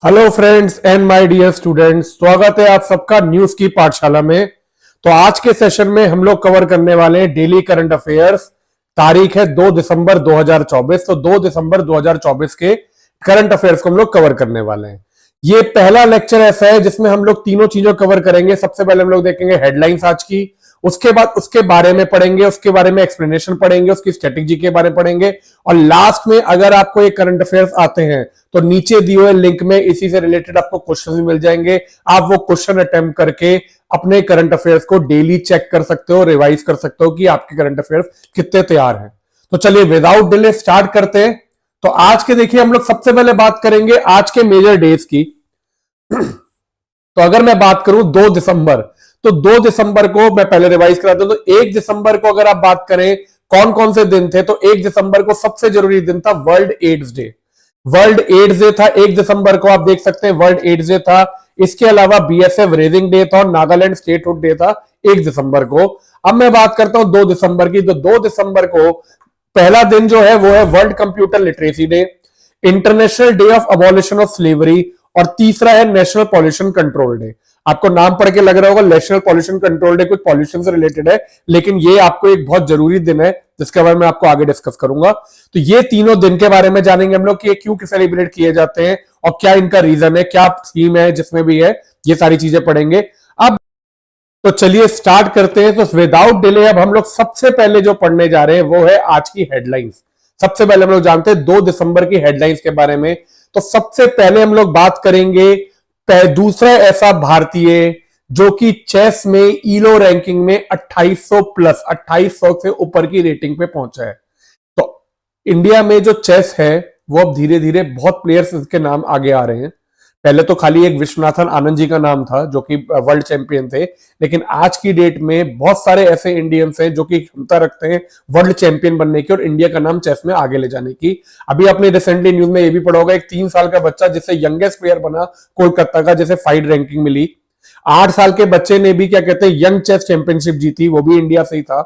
Hello friends and my dear students, स्वागत है आप सबका न्यूज की पाठशाला में। तो आज के सेशन में हम लोग कवर करने वाले हैं डेली करंट अफेयर्स। तारीख है 2 दिसंबर 2024। तो 2 दिसंबर 2024 के करंट अफेयर्स को हम लोग कवर करने वाले हैं। ये पहला लेक्चर ऐसा है जिसमें हम लोग तीनों चीजों कवर करेंगे। सबसे पहले हम लोग देखेंगे हेडलाइंस आज की, उसके बाद उसके बारे में पढ़ेंगे, उसके बारे में एक्सप्लेनेशन पढ़ेंगे, उसकी स्ट्रेटेजी के बारे में पढ़ेंगे, और लास्ट में अगर आपको ये करंट अफेयर्स आते हैं तो नीचे दिए हुए लिंक में इसी से रिलेटेड आपको क्वेश्चन भी मिल जाएंगे। आप वो क्वेश्चन अटेम्प्ट करके अपने करंट अफेयर्स को डेली चेक कर सकते हो, रिवाइज कर सकते हो कि आपके करंट अफेयर्स कितने तैयार हैं। तो चलिए विदाउट डिले स्टार्ट करते हैं। तो आज के देखिए हम लोग सबसे पहले बात करेंगे आज के मेजर डेज की। तो अगर मैं बात करूं 2 दिसंबर, तो 2 दिसंबर को मैं पहले रिवाइज करा दूं। तो 1 दिसंबर को अगर आप बात करें कौन कौन से दिन थे, तो 1 दिसंबर को सबसे जरूरी दिन था world AIDS day. World AIDS day था 1 दिसंबर को, आप देख सकते हैं वर्ल्ड एड्स डे था। इसके अलावा बीएसएफ रेजिंग डे था और नागालैंड स्टेटहुड डे था 1 दिसंबर को। अब मैं बात करता हूं 2 दिसंबर की। तो 2 दिसंबर को पहला दिन जो है वो है world computer literacy day, international day of abolition of slavery, और तीसरा है नेशनल पॉल्यूशन कंट्रोल डे। आपको नाम पढ़ के लग रहा होगा नेशनल पॉल्यूशन कंट्रोल डे कुछ पॉल्यूशन से रिलेटेड है, लेकिन ये आपको एक बहुत जरूरी दिन है जिसके बारे में आपको आगे डिस्कस करूंगा। तो ये तीनों दिन के बारे में जानेंगे हम लोग कि ये क्यों सेलिब्रेट किए जाते हैं और क्या इनका रीजन है, क्या स्कीम है जिसमें भी है, ये सारी चीजें पढ़ेंगे। अब तो चलिए स्टार्ट करते हैं। तो विदाउट डिले अब हम लोग सबसे पहले जो पढ़ने जा रहे हैं वो है आज की हेडलाइंस। सबसे पहले हम लोग जानते हैं 2 दिसंबर की हेडलाइंस के बारे में। तो सबसे पहले हम लोग बात करेंगे दूसरा ऐसा भारतीय जो कि चेस में ईलो रैंकिंग में 2800 प्लस 2800 से ऊपर की रेटिंग पे पहुंचा है। तो इंडिया में जो चेस है वो अब धीरे धीरे बहुत प्लेयर्स के नाम आगे आ रहे हैं। पहले तो खाली एक विश्वनाथन आनंद जी का नाम था जो कि वर्ल्ड चैंपियन थे, लेकिन आज की डेट में बहुत सारे ऐसे इंडियंस हैं जो कि क्षमता रखते हैं वर्ल्ड चैंपियन बनने की और इंडिया का नाम चेस में आगे ले जाने की। अभी आपने रिसेंटली न्यूज में ये भी पढ़ा होगा, एक 3 साल का बच्चा जिससे यंगेस्ट प्लेयर बना कोलकाता का, जैसे 5 रैंकिंग मिली। 8 साल के बच्चे ने भी क्या कहते हैं यंग चेस चैंपियनशिप जीती, वो भी इंडिया से ही था।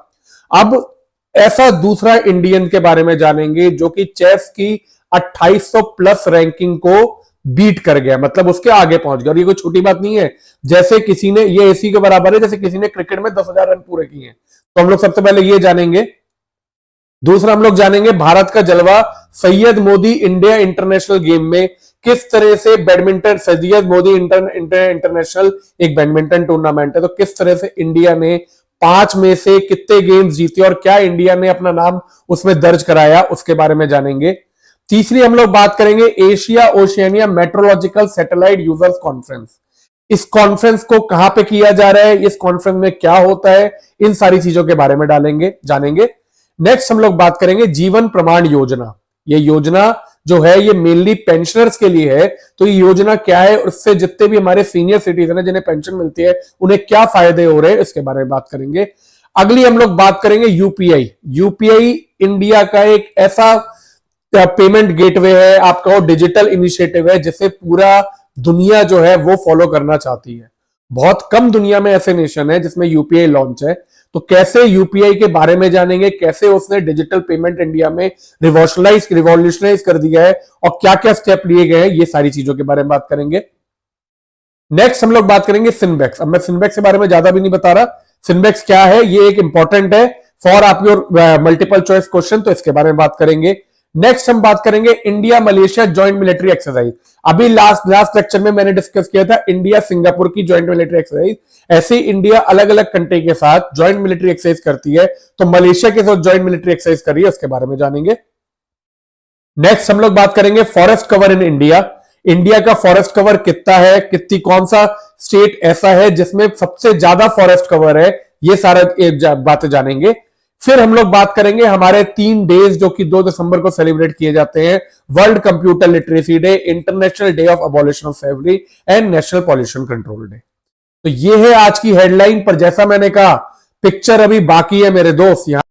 अब ऐसा दूसरा इंडियन के बारे में जानेंगे जो कि चेस की 2800 प्लस रैंकिंग को बीट कर गया, मतलब उसके आगे पहुंच गया। और ये कोई छोटी बात नहीं है, जैसे किसी ने ये इसी के बराबर है जैसे किसी ने क्रिकेट में 10,000 रन पूरे किए हैं। तो हम लोग सबसे पहले ये जानेंगे। दूसरा हम लोग जानेंगे भारत का जलवा Syed Modi India international game में किस तरह से बैडमिंटन, सैयद मोदी इंटरनेशनल एक बैडमिंटन टूर्नामेंट है, तो किस तरह से इंडिया ने 5 में से कितने गेम्स जीते और क्या इंडिया ने अपना नाम उसमें दर्ज कराया, उसके बारे में जानेंगे। तीसरी हम लोग बात करेंगे Asia Oceania meteorological satellite users conference. इस कॉन्फ्रेंस को कहां पे किया जा रहा है, इस कॉन्फ्रेंस में क्या होता है, इन सारी चीजों के बारे में जानेंगे। नेक्स्ट हम लोग बात करेंगे जीवन प्रमाण योजना। ये योजना जो है ये मेनली पेंशनर्स के लिए है। तो ये योजना क्या है, उससे जितने भी हमारे सीनियर सिटीजन है जिन्हें पेंशन मिलती है उन्हें क्या फायदे हो रहे हैं, इसके बारे में बात करेंगे। अगली हम लोग बात करेंगे यूपीआई। यूपीआई इंडिया का एक ऐसा पेमेंट गेटवे है, आपका वो डिजिटल इनिशिएटिव है जिसे पूरा दुनिया जो है वो फॉलो करना चाहती है। बहुत कम दुनिया में ऐसे नेशन है जिसमें यूपीआई लॉन्च है। तो कैसे यूपीआई के बारे में जानेंगे, कैसे उसने डिजिटल पेमेंट इंडिया में रिवॉल्यूशनाइज कर दिया है और क्या क्या स्टेप लिए गए हैं, ये सारी चीजों के बारे में बात करेंगे। नेक्स्ट हम लोग बात करेंगे सिनबैक्स। अब मैं सिनबैक्स के बारे में ज्यादा भी नहीं बता रहा। सिनबैक्स क्या है, ये एक इंपॉर्टेंट है फॉर आप योर मल्टीपल चॉइस क्वेश्चन, तो इसके बारे में बात करेंगे। नेक्स्ट हम बात करेंगे India Malaysia joint military exercise. अभी लास्ट लेक्चर में मैंने डिस्कस किया था इंडिया सिंगापुर की ज्वाइंट मिलिट्री एक्सरसाइज। ऐसे इंडिया अलग अलग कंट्री के साथ ज्वाइंट मिलिट्री एक्सरसाइज करती है, तो मलेशिया के साथ ज्वाइंट मिलिट्री एक्सरसाइज कर रही है, उसके बारे में जानेंगे। नेक्स्ट हम लोग बात करेंगे forest cover in India. India का फॉरेस्ट कवर कितना है, कितनी, कौन सा स्टेट ऐसा है जिसमें सबसे ज्यादा फॉरेस्ट कवर है, ये सारा बातें जानेंगे। फिर हम लोग बात करेंगे हमारे 3 डेज जो कि 2 दिसंबर को सेलिब्रेट किए जाते हैं, world computer literacy day, international day of abolition of slavery and national pollution control day. तो ये है आज की हेडलाइन। पर जैसा मैंने कहा पिक्चर अभी बाकी है मेरे दोस्त यहां,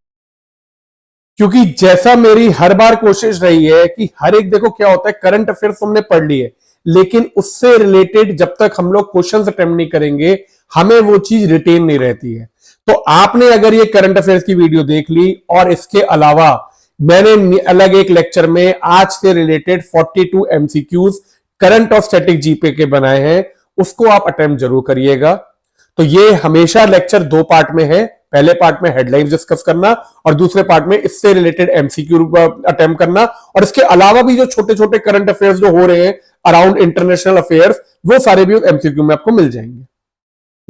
क्योंकि जैसा मेरी हर बार कोशिश रही है कि हर एक, देखो क्या होता है, करंट अफेयर्स हमने पढ़ लिए लेकिन उससे रिलेटेड जब तक हम लोग क्वेश्चन अटेम्प्ट नहीं करेंगे हमें वो चीज रिटेन नहीं रहती है। तो आपने अगर ये करंट अफेयर्स की वीडियो देख ली और इसके अलावा मैंने अलग एक लेक्चर में आज से रिलेटेड 42 एमसीक्यूज करंट और स्टैटिक जीके के बनाए हैं, उसको आप अटेम्प्ट जरूर करिएगा। तो ये हमेशा लेक्चर दो पार्ट में है, पहले पार्ट में हेडलाइंस डिस्कस करना और दूसरे पार्ट में इससे रिलेटेड एमसीक्यू अटेम्प्ट करना, और इसके अलावा भी जो छोटे छोटे करंट अफेयर्स जो हो रहे हैं अराउंड इंटरनेशनल अफेयर्स, वो सारे भी एमसीक्यू में आपको मिल जाएंगे।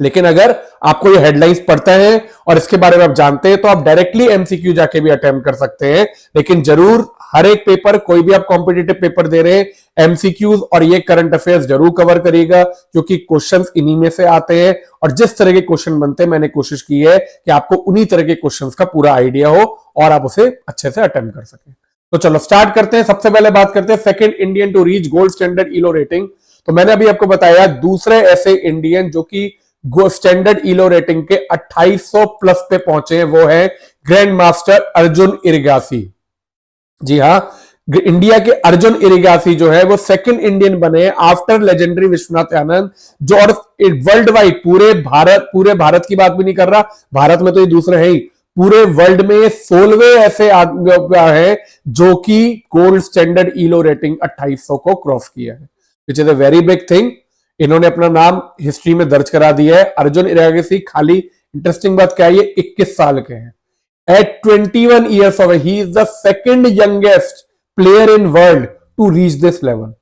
लेकिन अगर आपको ये हेडलाइंस पढ़ते हैं और इसके बारे में आप जानते हैं तो आप डायरेक्टली एमसीक्यू जाके भी अटेम्प्ट कर सकते हैं। लेकिन जरूर हर एक पेपर, कोई भी आप कॉम्पिटिटिव पेपर दे रहे हैं, एमसीक्यूज और ये करंट अफेयर्स जरूर कवर करिएगा, क्योंकि क्वेश्चंस इन्हीं में से आते हैं और जिस तरह के क्वेश्चन बनते हैं मैंने कोशिश की है कि आपको उन्हीं तरह के क्वेश्चंस का पूरा आइडिया हो और आप उसे अच्छे से अटेम्प्ट कर सकें। तो चलो स्टार्ट करते हैं। सबसे पहले बात करते हैं second Indian to reach gold standard Elo rating. तो मैंने अभी आपको बताया दूसरे ऐसे इंडियन जो कि स्टैंडर्ड इलो रेटिंग के 2800 प्लस पे पहुंचे हैं, वो है ग्रैंड मास्टर अर्जुन इरिगासी। जी हां, इंडिया के अर्जुन इरिगासी जो है वो सेकंड इंडियन बने आफ्टर लेजेंडरी विश्वनाथ आनंद, जो और वर्ल्ड वाइड पूरे भारत की बात भी नहीं कर रहा, भारत में तो ये दूसरे है ही, पूरे वर्ल्ड में 16वें ऐसे आदमी हैं जो कि गोल्ड स्टैंडर्ड इलो रेटिंग 2800 को क्रॉस किया है, which is a very big thing. इन्होंने अपना नाम हिस्ट्री में दर्ज करा दिया है। अर्जुन इरिगासी, खाली इंटरेस्टिंग बात क्या है, ये 21 साल के हैं। At 21 years of age, he is the second youngest player in world to reach this level.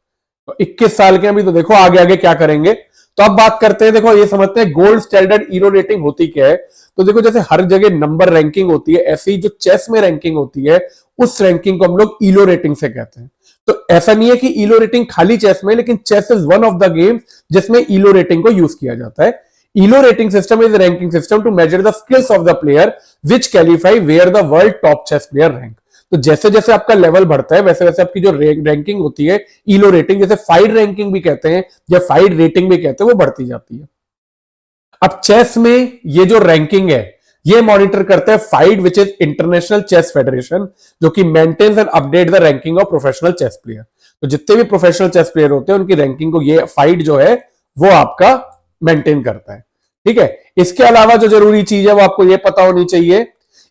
तो 21 साल के अभी, तो देखो आगे आगे क्या करेंगे। तो अब बात करते हैं, देखो ये समझते हैं गोल्ड स्टैंडर्ड इलो रेटिंग होती क्या है। तो देखो जैसे हर जगह नंबर रैंकिंग होती है, ऐसी जो चेस में रैंकिंग होती है उस रैंकिंग को हम लोग इलो रेटिंग से कहते हैं। तो ऐसा नहीं है कि इलो रेटिंग खाली चेस में, लेकिन chess is one of the game जिसमें इलो रेटिंग को यूज किया जाता है। Elo rating system is a ranking system to measure the skills of the player which qualify where the world top chess player rank. तो जैसे जैसे आपका level बढ़ता है वैसे वैसे आपकी जो रैंकिंग होती है इलो रेटिंग, जैसे फाइड रैंकिंग भी कहते हैं या फाइड रेटिंग भी कहते हैं, वो बढ़ती जाती है। अब चेस में ये जो रैंकिंग है ये मॉनिटर करता है FIDE, which is international chess federation, जो कि maintains and update the ranking of professional chess player. तो जितने भी प्रोफेशनल चेस प्लेयर होते हैं उनकी रैंकिंग को ये फाइड जो है वो आपका मेंटेन करता है। ठीक है, इसके अलावा जो जरूरी चीज है वो आपको ये पता होनी चाहिए,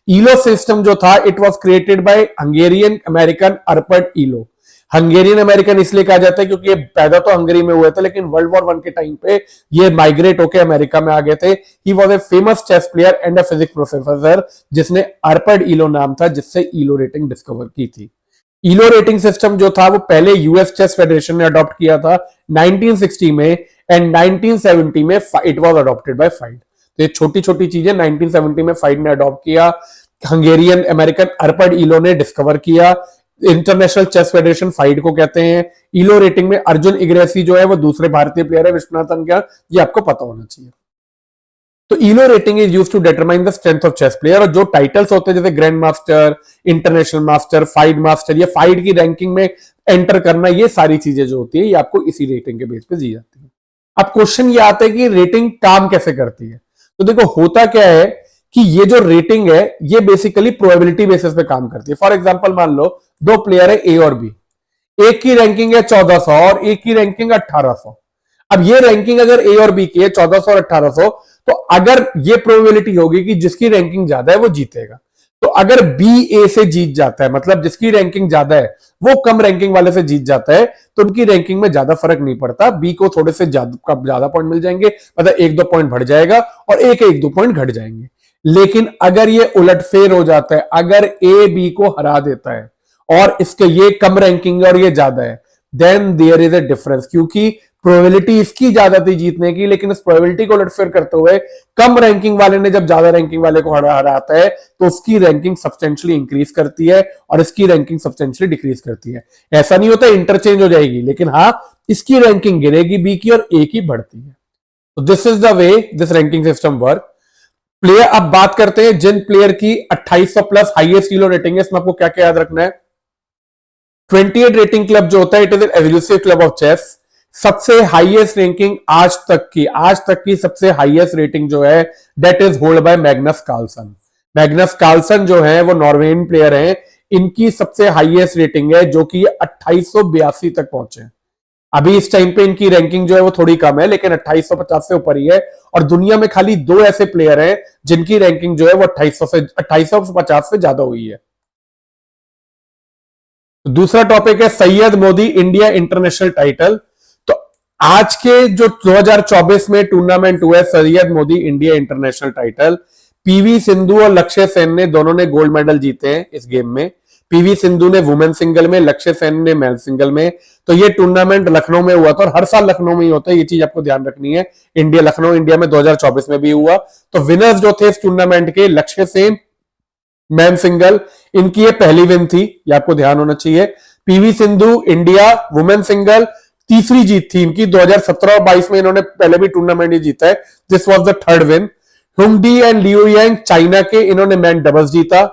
इलो सिस्टम जो था it was created by Hungarian American Arpad Elo. Hungarian American इसलिए कहा जाता है क्योंकि ये पैदा तो हंगरी में हुए थे, लेकिन वर्ल्ड वॉर 1 के टाइम पे ये माइग्रेट होकर अमेरिका में आ गए थे। He was a famous chess player and a physics professor जिसने अर्पर्ट इलो नाम था, जिससे इलो रेटिंग डिस्कवर की थी। इलो रेटिंग सिस्टम जो था वो पहले यूएस चेस फेडरेशन ने अडॉप्ट किया था 1960 में, एंड 1970 में it was adopted by FIDE. तो ये छोटी छोटी चीजें 1970 में फाइड ने अडॉप्ट किया, हंगेरियन अमेरिकन अर्पर्ट इलो ने डिस्कवर किया। इंटरनेशनल चेस फेडरेशन फाइड को कहते हैं। इलो रेटिंग में अर्जुन इग्रेसी जो है वो दूसरे भारतीय प्लेयर है, विश्वनाथन का, ये आपको पता होना चाहिए। तो Elo rating is used to determine the strength of chess player, और जो टाइटल्स होते हैं जैसे grand master, international master, FIDE master, ये फाइड की रैंकिंग में एंटर करना, ये सारी चीजें जो होती है ये आपको इसी रेटिंग के बेस पे दी जाती है। अब क्वेश्चन ये आता है कि रेटिंग काम कैसे करती है। तो देखो होता क्या है कि ये जो रेटिंग है ये बेसिकली प्रोबेबिलिटी बेसिस पे काम करती है। फॉर एग्जांपल मान लो दो प्लेयर है ए और बी, एक की रैंकिंग है 1400 और एक की रैंकिंग 1800। अब ये रैंकिंग अगर ए और बी की है 1400 और 1800, तो अगर ये प्रोबेबिलिटी होगी कि जिसकी रैंकिंग ज्यादा है वो जीतेगा। तो अगर बी ए से जीत जाता है, मतलब जिसकी रैंकिंग ज्यादा है वो कम रैंकिंग वाले से जीत जाता है, तो उनकी रैंकिंग में ज्यादा फर्क नहीं पड़ता। बी को थोड़े से ज्यादा पॉइंट मिल जाएंगे, मतलब 1-2 पॉइंट बढ़ जाएगा और एक 1-2 पॉइंट घट जाएंगे। लेकिन अगर ये उलटफेर हो जाता है, अगर ए बी को हरा देता है और इसके ये कम रैंकिंग है और ये ज्यादा है, then there is a difference, क्योंकि प्रोबेबिलिटी इसकी ज्यादा थी जीतने की, लेकिन इस प्रोबेबिलिटी को उलटफेर करते हुए कम रैंकिंग वाले ने जब ज्यादा रैंकिंग वाले को हराता है तो उसकी रैंकिंग सब्सटेंशियली इंक्रीज करती है और इसकी रैंकिंग सब्सटेंशियली डिक्रीज करती है। ऐसा नहीं होता इंटरचेंज हो जाएगी, लेकिन हाँ इसकी रैंकिंग गिरेगी बी की और ए की बढ़ती है। तो this is the way this ranking system work. Player, अब बात करते हैं जिन प्लेयर की 2800 प्लस हाईएस्ट इलो रेटिंग है, इसमें आपको क्या क्या याद रखना है। 28 रेटिंग क्लब जो होता है it is an exclusive club of chess. सबसे हाईएस्ट रैंकिंग आज तक की सबसे हाईएस्ट रेटिंग जो है that is hold by Magnus Carlsen. Magnus Carlsen जो है वो नॉर्वेजियन प्लेयर हैं, इनकी सबसे हाईएस्ट रेटिंग है जो कि 2882 तक पहुंचे। अभी इस टाइम पे इनकी रैंकिंग जो है वो थोड़ी कम है, लेकिन 2850 से ऊपर ही है। और दुनिया में खाली 2 ऐसे प्लेयर हैं जिनकी रैंकिंग जो है वो 2850 से ज्यादा हुई है। दूसरा टॉपिक है Syed Modi India international title. आज के जो 2024 में टूर्नामेंट हुआ है Syed Modi India international title, PV Sindhu और लक्ष्य सेन ने दोनों ने गोल्ड मेडल जीते हैं इस गेम में। पीवी सिंधु ने वुमेन सिंगल में, लक्ष्य सेन ने मेन सिंगल में। तो ये टूर्नामेंट लखनऊ में हुआ था और हर साल लखनऊ में ही होता है, ये चीज आपको ध्यान रखनी है। इंडिया लखनऊ इंडिया में 2024 में भी हुआ। तो विनर्स जो थे इस टूर्नामेंट के, लक्ष्य सेन मैन सिंगल, इनकी ये पहली विन थी, ये आपको ध्यान होना चाहिए। PV Sindhu India women single तीसरी जीत थी इनकी। 2017 और 22 में इन्होंने पहले भी टूर्नामेंट ही जीता है, this was the third win. हुंगडी एंड लियो यांग चाइना के, इन्होंने मैन डबल्स जीता।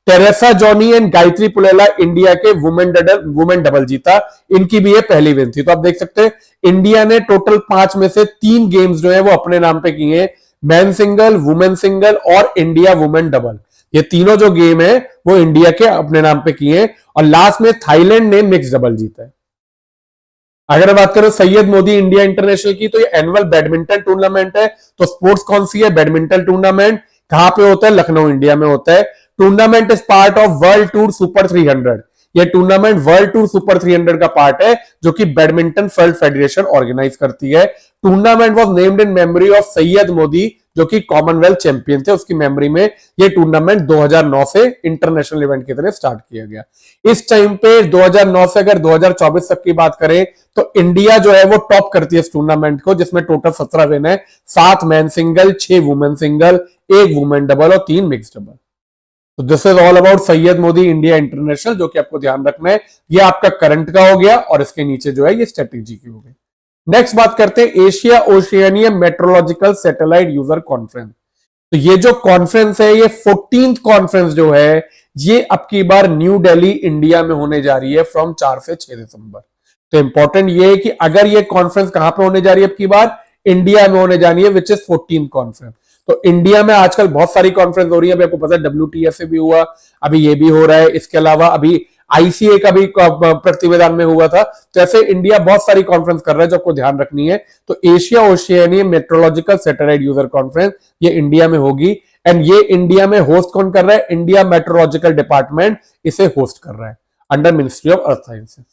टेरेसा जॉनी एंड गायत्री पुलेला इंडिया के वुमेन डबल जीता, इनकी भी ये पहली विन थी। तो आप देख सकते हैं इंडिया ने टोटल 5 में से 3 गेम्स जो है वो अपने नाम पे किए हैं, मैन सिंगल, वुमेन सिंगल और इंडिया वुमेन डबल। ये तीनों जो गेम है वो इंडिया के अपने नाम पे किए हैं और लास्ट में थाईलैंड ने मिक्स डबल जीता है। अगर मैं बात करूं सैयद मोदी इंडिया इंटरनेशनल की, तो ये एनुअल बैडमिंटन टूर्नामेंट है। तो स्पोर्ट्स कौन सी है? Badminton tournament. कहां पे होता है? लखनऊ इंडिया में होता है। Tournament is part of world tour super 300। ये टूर्नामेंट वर्ल्ड टूर सुपर 300 का पार्ट है, जो कि बैडमिंटन वर्ल्ड फेडरेशन ऑर्गेनाइज करती है। Tournament was named in memory of Syed Modi, जो कि कॉमनवेल्थ चैंपियन थे, उसकी मेमोरी में ये टूर्नामेंट 2009 से इंटरनेशनल इवेंट की तरह स्टार्ट किया गया। इस टाइम पे 2009 से अगर 2024 तक की बात करें तो इंडिया जो है वो टॉप करती है इस टूर्नामेंट को, जिसमें टोटल 17 विन है, 7 man single, 6 women single, 1 women double और 3 मिक्स डबल। तो this is all about Syed Modi India international, जो कि आपको ध्यान रखना है। ये आपका करंट का हो गया और इसके नीचे जो है ये स्ट्रेटेजी की हो गई। नेक्स्ट बात करते हैं Asia Oceania meteorological satellite user conference. तो ये जो कॉन्फ्रेंस है, ये 14th कॉन्फ्रेंस जो है, ये अब की बार न्यू दिल्ली इंडिया में होने जा रही है फ्रॉम 4 से 6 दिसंबर। तो इंपॉर्टेंट ये है कि अगर ये कॉन्फ्रेंस कहां पे होने जा रही है अब की बार, इंडिया में होने जानी है, विच इज 14th कॉन्फ्रेंस। तो इंडिया में आजकल बहुत सारी कॉन्फ्रेंस हो रही है, अभी आपको पता है WTF से भी हुआ, अभी ये भी हो रहा है, इसके अलावा अभी ICA का भी प्रतिवेदन में हुआ था। तो ऐसे इंडिया बहुत सारी कॉन्फ्रेंस कर रहा है जो आपको ध्यान रखनी है। तो Asia Oceania meteorological satellite user conference ये इंडिया में होगी। एंड ये इंडिया में होस्ट कौन कर रहा है? इंडिया मेट्रोलॉजिकल डिपार्टमेंट इसे होस्ट कर रहा है under ministry of earth sciences.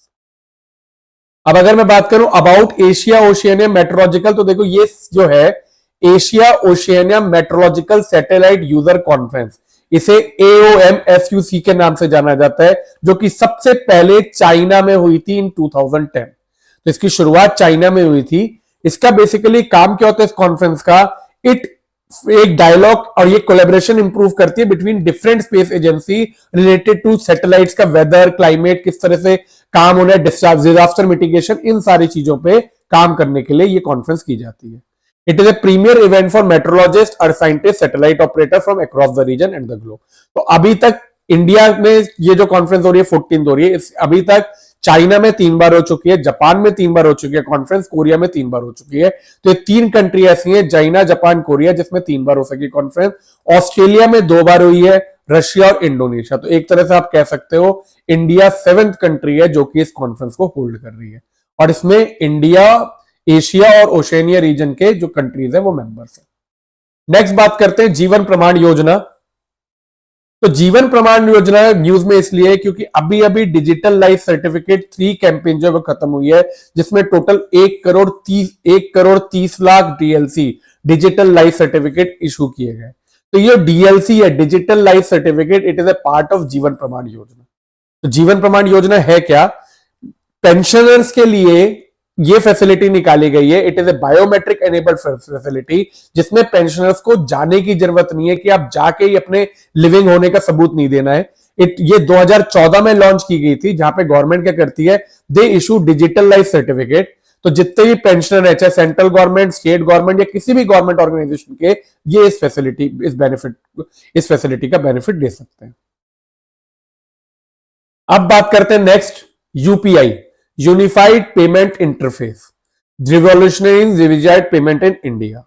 अब अगर मैं बात करूं अबाउट एशिया ओशियानिया मेट्रोलॉजिकल, तो देखो ये जो है Asia Oceania meteorological satellite user conference, इसे AOMSUC के नाम से जाना जाता है, जो कि सबसे पहले चाइना में हुई थी इन 2010। तो इसकी शुरुआत चाइना में हुई थी। इसका बेसिकली काम क्या होता है इस कॉन्फ्रेंस का? एक डायलॉग और ये कोलैबोरेशन इंप्रूव करती है between different space agency related to satellites का वेदर, क्लाइमेट, किस तरह से काम होना है, डिजास्टर मिटिगेशन, इन सारी चीजों पे काम करने के लिए ये कॉन्फ्रेंस की जाती है। It is a premier event for meteorologists or scientists, satellite operators from across the region and the globe. तो अभी तक इंडिया में ये जो कॉन्फ्रेंस हो रही है 14th हो रही है। अभी तक चाइना में 3 बार हो चुकी है, जापान में 3 बार हो चुकी है कॉन्फ्रेंस, कोरिया में 3 बार हो चुकी है। तो ये 3 कंट्री ऐसी हैं, चाइना, जापान, कोरिया, जिसमें 3 बार हो सकी कॉन्फ्रेंस। ऑस्ट्रेलिया में 2 बार हुई है, रशिया और इंडोनेशिया। तो एक तरह से आप कह सकते हो इंडिया 7th कंट्री है जो कि इस कॉन्फ्रेंस को होल्ड कर रही है। और इसमें इंडिया, एशिया और ओशियानिया रीजन के जो कंट्रीज है वो मेंबर्स हैं। नेक्स्ट बात करते हैं जीवन प्रमाण योजना। तो जीवन प्रमाण योजना न्यूज में इसलिए क्योंकि अभी अभी डिजिटल लाइफ सर्टिफिकेट 3 कैंपेन जो खत्म हुई है, जिसमें total 1,30,00,000 DLC digital life certificate issue किए गए। तो ये DLC है, digital life certificate, it is a part of जीवन प्रमाण योजना। तो जीवन प्रमाण योजना है क्या? पेंशनर्स के लिए ये फैसिलिटी निकाली गई है। It is a biometric enabled facility, जिसमें पेंशनर्स को जाने की जरूरत नहीं है कि आप जाके ही अपने लिविंग होने का सबूत नहीं देना है। ये 2014 में लॉन्च की गई थी, जहां पे गवर्नमेंट क्या करती है, they issue digital life certificate. तो जितने भी पेंशनर है, चाहे सेंट्रल गवर्नमेंट, स्टेट गवर्नमेंट या किसी भी गवर्नमेंट ऑर्गेनाइजेशन के, ये इस फैसिलिटी का बेनिफिट ले सकते हैं। अब बात करते हैं next UPI, unified payment interface, revolutionary payment in India.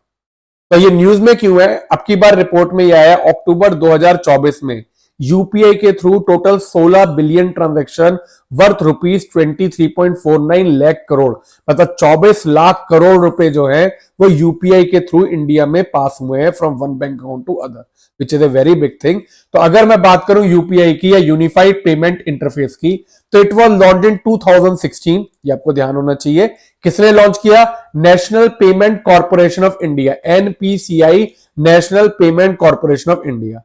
तो ये न्यूज में क्यों है? अब की बार रिपोर्ट में यह आया अक्टूबर 2024 में यूपीआई के through total 16 billion transaction worth ₹23.49 lakh crore, मतलब 24 लाख करोड़ रुपए जो है वो यूपीआई के थ्रू इंडिया में पास हुए हैं from one bank account to other, which is a very big thing. तो अगर मैं बात करूं यूपीआई की या यूनिफाइड पेमेंट इंटरफेस की, तो इट वाज लॉन्च्ड इन 2016, ये आपको ध्यान होना चाहिए। किसने लॉन्च किया? National payment corporation of India, NPCI, national payment corporation of India.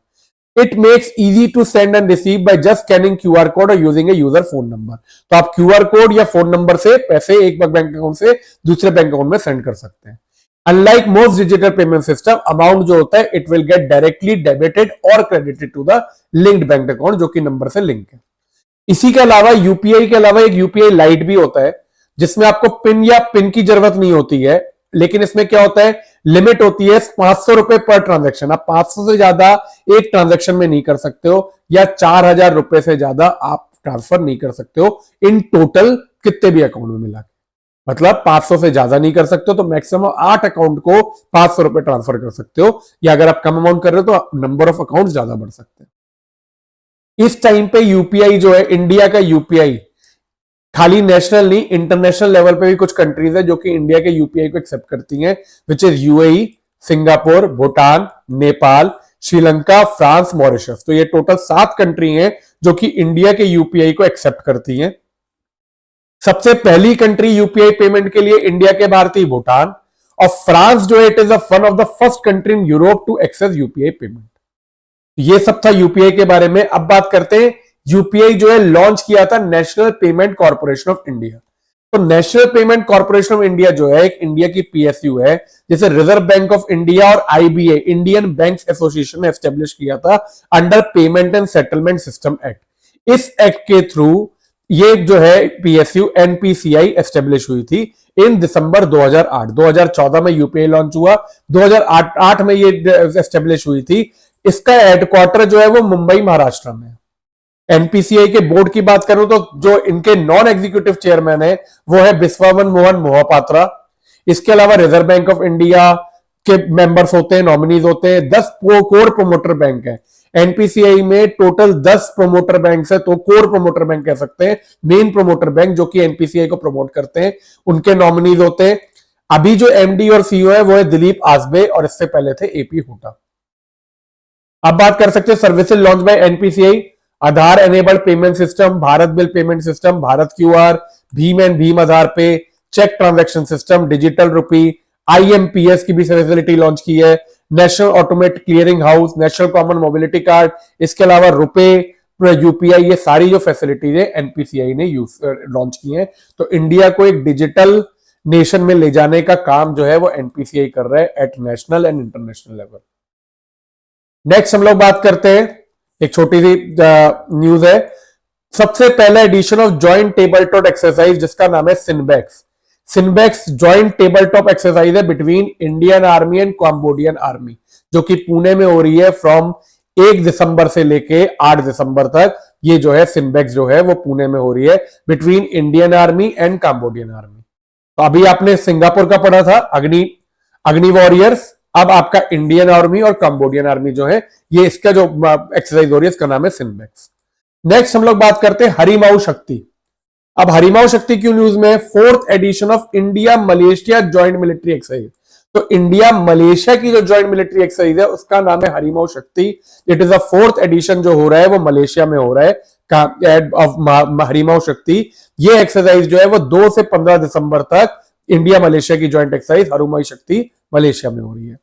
It makes easy to send and receive by just scanning QR code और using a user phone number. तो आप क्यूआर कोड या phone number से पैसे एक bank account से दूसरे bank account में सेंड कर सकते हैं। Unlike most digital payment system, amount जो होता है it will get directly debited और credited to the linked bank account, जो कि नंबर से लिंक है। इसी के अलावा यूपीआई के अलावा एक यूपीआई लाइट भी होता है, जिसमें आपको पिन या पिन की जरूरत नहीं होती है, लेकिन इसमें क्या होता है, लिमिट होती है 500 रुपए पर ट्रांजैक्शन। आप 500 से ज्यादा एक ट्रांजैक्शन में नहीं कर सकते हो, या 4000 रुपए से ज्यादा आप ट्रांसफर नहीं कर सकते हो इन टोटल कितने भी अकाउंट में मिला। मतलब 500 से ज्यादा नहीं कर सकते हो, तो मैक्सिमम 8 अकाउंट को 500 रुपए ट्रांसफर कर सकते हो, या अगर आप कम अमाउंट कर रहे हो तो नंबर ऑफ अकाउंट ज्यादा बढ़ सकते हैं। इस टाइम पे यूपीआई जो है, इंडिया का यूपीआई खाली नेशनल नहीं, इंटरनेशनल लेवल पे भी कुछ कंट्रीज है जो कि इंडिया के यूपीआई को एक्सेप्ट करती हैं, which is UAE, Singapore, Bhutan, Nepal, Sri Lanka, France, Mauritius. तो ये टोटल 7 कंट्री हैं जो कि इंडिया के यूपीआई को एक्सेप्ट करती हैं। सबसे पहली कंट्री यूपीआई पेमेंट के लिए इंडिया के बाहर थी भूटान, और फ्रांस जो है it is one of the first country in Europe to access UPI payment. ये सब था यूपीआई के बारे में। अब बात करते हैं, यूपीआई जो है लॉन्च किया था national payment corporation of India. तो national payment corporation of India जो है एक इंडिया की पीएसयू है, जिसे रिजर्व बैंक ऑफ इंडिया और आईबीए, इंडियन बैंक्स एसोसिएशन ने एस्टेब्लिश किया था under payment and settlement system act. इस एक्ट के थ्रू ये जो है पीएसयू एनपीसीआई एस्टेब्लिश हुई थी इन दिसंबर 2008। 2014 में यूपीआई लॉन्च हुआ, 2008 में ये एस्टेब्लिश हुई थी। इसका हेडक्वार्टर जो है वो मुंबई महाराष्ट्र में है। एनपीसीआई के बोर्ड की बात करूं तो जो इनके नॉन एग्जीक्यूटिव चेयरमैन है वो है बिस्वावन मोहन मोहपात्रा। इसके अलावा रिजर्व बैंक ऑफ इंडिया के मेंबर्स होते हैं, नॉमिनीज होते हैं। 10 कोर प्रोमोटर बैंक है एनपीसीआई में, टोटल 10 प्रोमोटर बैंक है, तो कोर प्रोमोटर बैंक कह सकते हैं, मेन प्रोमोटर बैंक जो कि एनपीसीआई को प्रमोट करते हैं, उनके नॉमिनीज होते हैं। अभी जो एमडी और सीईओ है वो है दिलीप आसबे, और इससे पहले थे एपी हुड्डा। अब बात कर सकते हैं services launch by NPCI, Aadhaar enabled payment system, Bharat bill payment system, Bharat QR, Bhim and Bhim आधार पे, check transaction system, digital rupee, IMPS की भी फैसिलिटी लॉन्च की है, national automate clearing house, national common mobility card, इसके अलावा रुपे, यूपीआई, ये सारी जो फैसिलिटीज है एनपीसीआई ने लॉन्च की है। तो इंडिया को एक डिजिटल नेशन में ले जाने का काम जो है वो एनपीसीआई कर रहा है at national and international level. Next हम लोग बात करते हैं, एक छोटी सी न्यूज है। सबसे पहला edition of joint table top exercise जिसका नाम है CINBAX. CINBAX joint table top exercise है between Indian army and Cambodian army, जो कि पुणे में हो रही है फ्रॉम 1 दिसंबर से लेके 8 दिसंबर तक। ये जो है सिनबैक्स जो है वो पुणे में हो रही है between Indian army and Cambodian army. तो अभी आपने सिंगापुर का पढ़ा था, अग्नि वॉरियर्स। अब आपका इंडियन आर्मी और कंबोडियन आर्मी जो है, ये इसका जो एक्सरसाइज हो रही है इसका नाम है सिनबैक्स। नेक्स्ट हम लोग बात करते हैं हरिमाऊ शक्ति। अब हरिमाऊ शक्ति क्यों न्यूज में? 4th edition of India Malaysia joint military exercise. तो इंडिया मलेशिया की जो जॉइंट मिलिट्री एक्सरसाइज है उसका नाम है हरिमाऊ शक्ति। It is a 4th addition जो हो रहा है वो मलेशिया में हो रहा है हरिमाऊ शक्ति। ये एक्सरसाइज जो है वो 2 से 15 दिसंबर तक इंडिया मलेशिया की जॉइंट एक्सरसाइज हरिमाऊ शक्ति मलेशिया में हो रही है।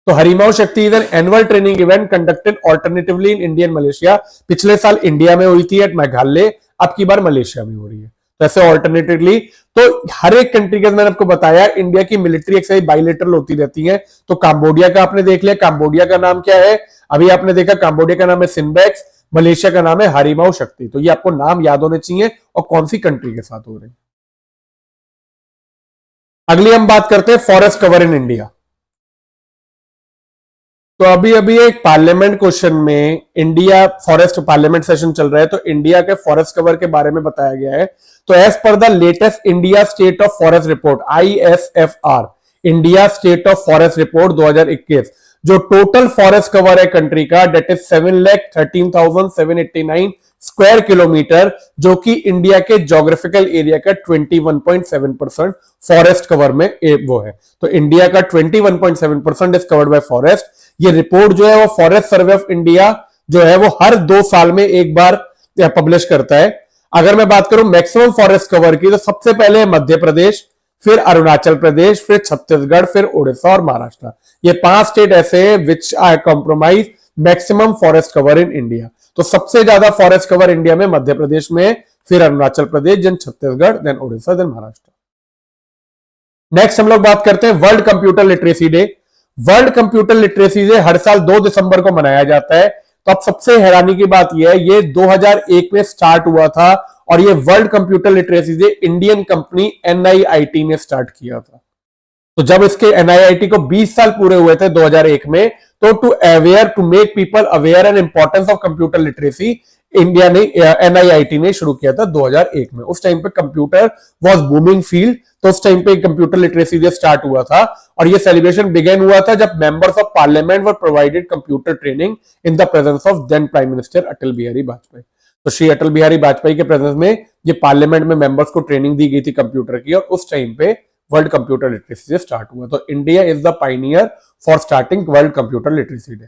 तो हरिमाऊ शक्ति is an annual training event conducted alternatively in Indian Malaysia. पिछले साल इंडिया में हुई थी एट मेघालय, अब की बार मलेशिया में हो रही है। तो ऐसे ऑल्टरनेटिवली, तो हर एक कंट्री के, मैंने आपको बताया इंडिया की मिलिट्री एक्सरसाइज बाइलेटरल होती रहती है। तो कंबोडिया का आपने देख लिया, कंबोडिया का नाम क्या है? अभी आपने देखा कंबोडिया का नाम है सिनबैक्स, मलेशिया का नाम है हरिमाऊ शक्ति। तो ये आपको नाम याद होने चाहिए और कौन सी कंट्री के साथ हो रहे हैं। अगली हम बात करते हैं फॉरेस्ट कवर इन इंडिया। तो अभी एक पार्लियामेंट क्वेश्चन में इंडिया फॉरेस्ट पार्लियामेंट सेशन चल रहा है, तो इंडिया के फॉरेस्ट कवर के बारे में बताया गया है। तो as per the latest India state of forest report ISFR, India state of forest report 2021, जो टोटल फॉरेस्ट कवर है कंट्री का डेट इज 7,13,789 स्क्वायर किलोमीटर, जो कि इंडिया के ज्योग्राफिकल एरिया का 21.7% फॉरेस्ट कवर में वो है। तो इंडिया का 21.7% इज कवर्ड बाय फॉरेस्ट। ये रिपोर्ट जो है वो फॉरेस्ट सर्वे ऑफ इंडिया जो है वो हर 2 साल में एक बार पब्लिश करता है। अगर मैं बात करूं मैक्सिमम फॉरेस्ट कवर की, तो सबसे पहले मध्य प्रदेश, फिर अरुणाचल प्रदेश, फिर छत्तीसगढ़, फिर उड़ीसा और महाराष्ट्र। ये 5 स्टेट ऐसे हैं which are compromise maximum forest cover in India. तो सबसे ज्यादा फॉरेस्ट कवर इंडिया में मध्य प्रदेश में, फिर Arunachal Pradesh, then Chhattisgarh, then Orissa, then Maharashtra. Next हम लोग बात करते हैं world computer literacy day. World computer literacy day हर साल 2 दिसंबर को मनाया जाता है। तो अब सबसे हैरानी की बात यह है, ये 2001 में स्टार्ट हुआ था और ये world computer literacy day Indian company NIIT ने स्टार्ट किया था। तो जब इसके एनआईआईटी को 20 साल पूरे हुए थे 2001 में, तो to make people aware and importance of computer literacy, India ने एनआईआईटी ने शुरू किया था 2001 में। उस टाइम पे कंप्यूटर वाज बूमिंग फील्ड, तो उस टाइम पे कंप्यूटर लिटरेसी डे स्टार्ट हुआ था और ये सेलिब्रेशन बिगेन हुआ था जब members of parliament were provided computer training in the presence of then prime minister Atal Bihari Vajpayee. तो श्री अटल बिहारी वाजपेयी के प्रेजेंस में ये पार्लियामेंट में मेंबर्स को ट्रेनिंग दी गई थी कंप्यूटर की, और उस टाइम पे world computer literacy day start हुआ। तो India is the Pioneer for starting world computer literacy day.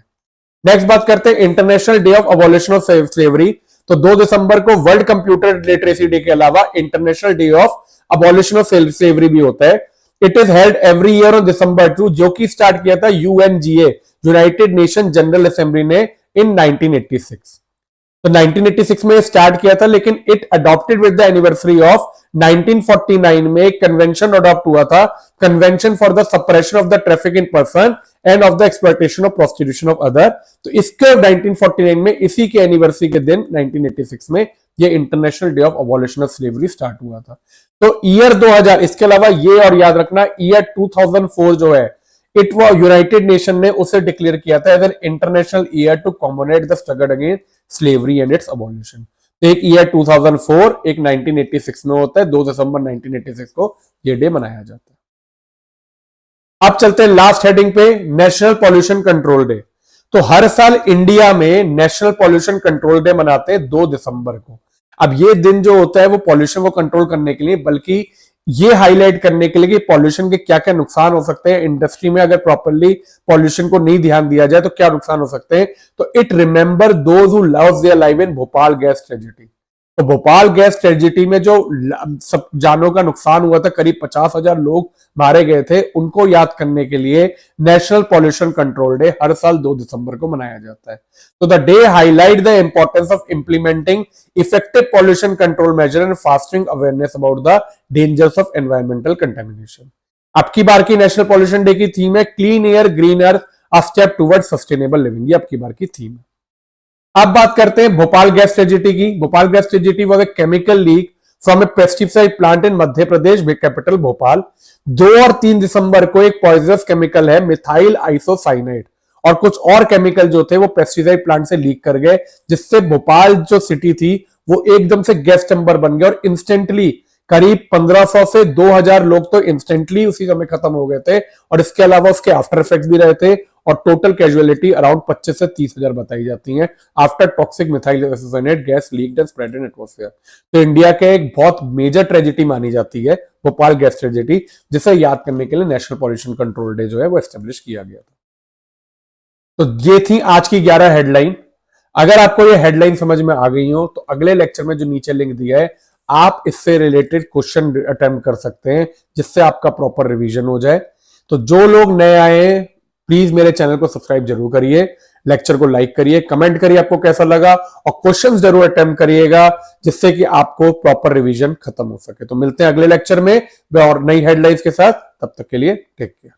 Next बात करते हैं international day of abolition of slavery. तो 2 दिसंबर को वर्ल्ड कंप्यूटर लिटरेसी डे के अलावा international day of abolition of slavery भी होता है। It is held every year on December 2, जो कि स्टार्ट किया था UNGA, United nation general assembly ने इन 1986। तो 1986 में स्टार्ट किया था, लेकिन it adopted with the anniversary of 1949 में एक कन्वेंशन अडॉप्ट हुआ था, convention for the suppression of the traffic in person end of the exploitation of prostitution of other. तो इसके 1949 में, इसी के एनिवर्सरी के दिन 1986 में ये international day of abolition of slavery start हुआ था। तो ईयर 2000, इसके अलावा ये और याद रखना, ईयर 2004 जो है, इट वो यूनाइटेड नेशन ने उसे डिक्लेयर किया था as an international year to commemorate the struggle against slavery and its abolition. एक ईयर 2004, एक 1986 में होता है, 2 दिसंबर 1986 को ये डे मनाया जाता है। अब चलते हैं लास्ट हेडिंग पे, नेशनल पॉल्यूशन कंट्रोल डे। तो हर साल इंडिया में नेशनल पॉल्यूशन कंट्रोल डे मनाते हैं 2 दिसंबर को। अब ये दिन जो होता है वो पॉल्यूशन को कंट्रोल करने के लिए, बल्कि ये हाईलाइट करने के लिए कि पॉल्यूशन के क्या क्या नुकसान हो सकते हैं इंडस्ट्री में, अगर प्रॉपर्ली पॉल्यूशन को नहीं ध्यान दिया जाए तो क्या नुकसान हो सकते हैं। तो it remember those who lost their life in Bhopal gas tragedy. तो भोपाल गैस ट्रेजेडी में जो सब जानों का नुकसान हुआ था, करीब 50,000 लोग मारे गए थे, उनको याद करने के लिए नेशनल पॉल्यूशन कंट्रोल डे हर साल 2 दिसंबर को मनाया जाता है। तो the day highlight the importance of implementing effective pollution control measure and fostering awareness about the dangers of environmental contamination. अब की बार की नेशनल पॉल्यूशन डे की थीम है clean air green earth a step towards sustainable living. ये अब की बार की थीम है। अब बात करते हैं भोपाल गैस ट्रेजेडी की। Bhopal gas tragedy was a chemical leak from A pesticide plant in Madhya Pradesh, capital Bhopal. 2 और 3 दिसंबर को एक पॉइजनस केमिकल है मिथाइल आइसोसाइनेट और कुछ और केमिकल जो थे वो पेस्टिसाइड प्लांट से लीक कर गए, जिससे भोपाल जो सिटी थी वो एकदम से गैस चैम्बर बन गया और इंस्टेंटली करीब 1500 से 2000 लोग तो इंस्टेंटली उसी समय खत्म हो गए थे, और इसके अलावा उसके आफ्टर इफेक्ट भी रहे थे, और टोटल कैजुअलिटी अराउंड 25 से 30,000 बताई जाती हैं after toxic methyl isocyanate gas leaked and spread in atmosphere. तो इंडिया के एक बहुत मेजर ट्रेजेडी मानी जाती है भोपाल गैस ट्रेजेडी, जिसे याद करने के लिए नेशनल पॉल्यूशन कंट्रोल डे जो है वो एस्टेब्लिश किया गया था। तो ये थी आज की 11 हेडलाइन। अगर आपको ये हेडलाइन समझ में आ गई हो तो अगले लेक्चर में जो नीचे लिंक दिया है, आप इससे रिलेटेड क्वेश्चन अटेम्प्ट कर सकते हैं, जिससे आपका प्रॉपर रिवीजन हो जाए। तो जो लोग नए आए हैं प्लीज मेरे चैनल को सब्सक्राइब जरूर करिए, लेक्चर को लाइक करिए, कमेंट करिए आपको कैसा लगा, और क्वेश्चंस जरूर अटेम्प्ट करिएगा, जिससे कि आपको प्रॉपर रिवीजन खत्म हो सके। तो मिलते हैं अगले लेक्चर में और नई हेडलाइंस के साथ। तब तक के लिए टेक केयर।